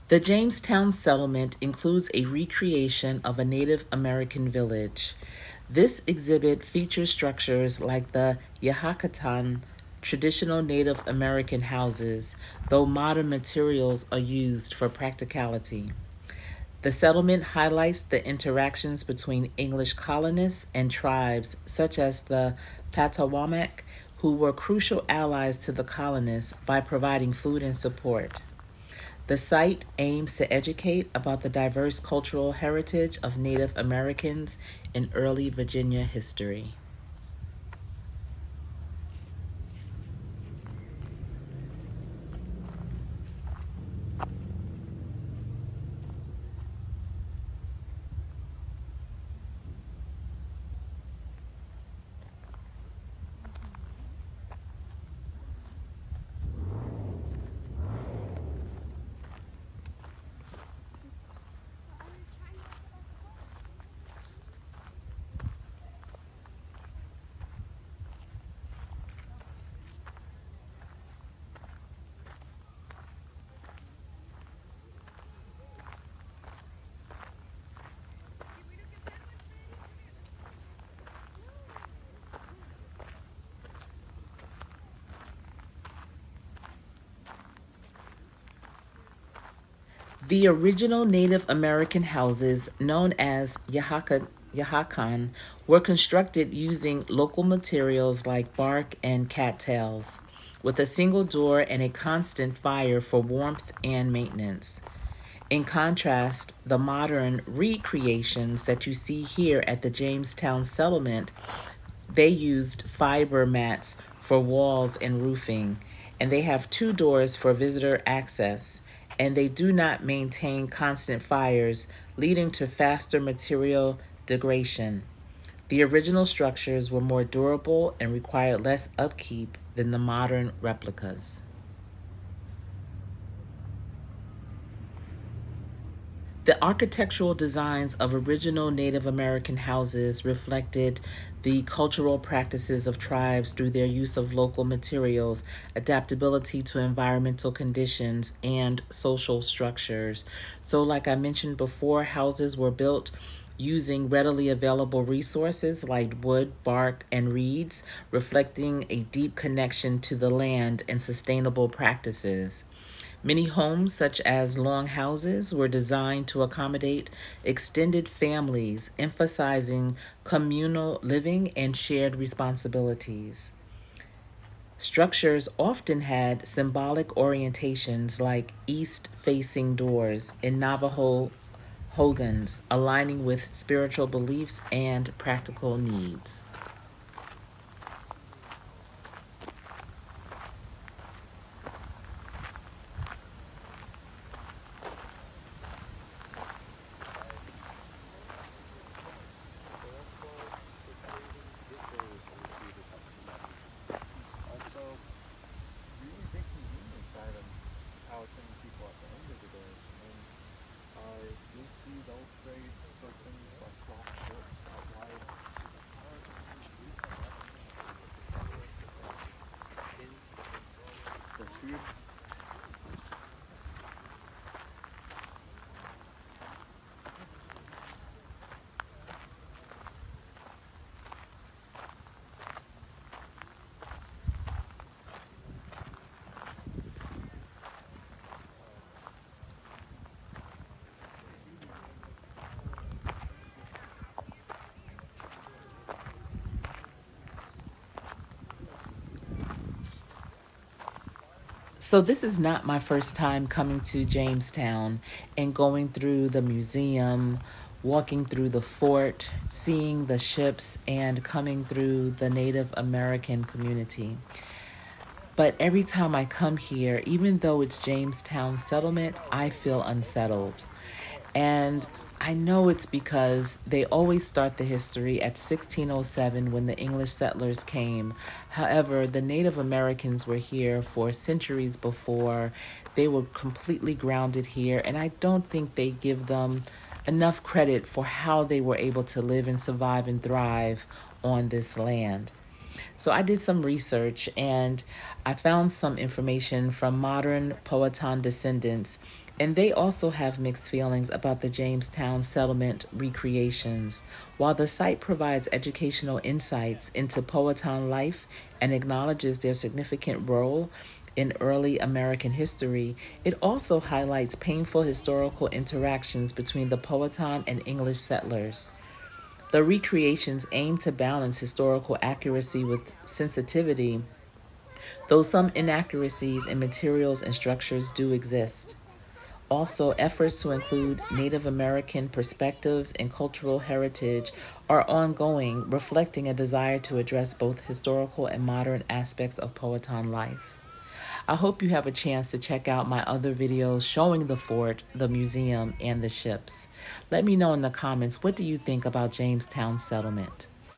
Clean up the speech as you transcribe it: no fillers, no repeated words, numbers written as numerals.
The Jamestown settlement includes a recreation of a Native American village. This exhibit features structures like the Yahakatan, traditional Native American houses, though modern materials are used for practicality. The settlement highlights the interactions between English colonists and tribes such as the Patawamek, who were crucial allies to the colonists by providing food and support. The site aims to educate about the diverse cultural heritage of Native Americans in early Virginia history. The original Native American houses, known as Yahakan, were constructed using local materials like bark and cattails, with a single door and a constant fire for warmth and maintenance. In contrast, the modern recreations that you see here at the Jamestown settlement, they used fiber mats for walls and roofing, and they have two doors for visitor access, and they do not maintain constant fires, leading to faster material degradation. The original structures were more durable and required less upkeep than the modern replicas. The architectural designs of original Native American houses reflected the cultural practices of tribes through their use of local materials, adaptability to environmental conditions, and social structures. So, like I mentioned before, houses were built using readily available resources like wood, bark, and reeds, reflecting a deep connection to the land and sustainable practices. Many homes, such as longhouses, were designed to accommodate extended families, emphasizing communal living and shared responsibilities. Structures often had symbolic orientations like east facing doors in Navajo hogans, aligning with spiritual beliefs and practical needs. So, this is not my first time coming to Jamestown and going through the museum, walking through the fort, seeing the ships, and coming through the Native American community. But every time I come here, even though it's Jamestown settlement, I feel unsettled. And I know it's because they always start the history at 1607 when the English settlers came. However, the Native Americans were here for centuries before. They were completely grounded here, and I don't think they give them enough credit for how they were able to live and survive and thrive on this land. So I did some research and I found some information from modern Powhatan descendants, and they also have mixed feelings about the Jamestown settlement recreations. While the site provides educational insights into Powhatan life and acknowledges their significant role in early American history, it also highlights painful historical interactions between the Powhatan and English settlers. The recreations aim to balance historical accuracy with sensitivity, though some inaccuracies in materials and structures do exist. Also, efforts to include Native American perspectives and cultural heritage are ongoing, reflecting a desire to address both historical and modern aspects of Powhatan life. I hope you have a chance to check out my other videos showing the fort, the museum, and the ships. Let me know in the comments, what do you think about Jamestown settlement?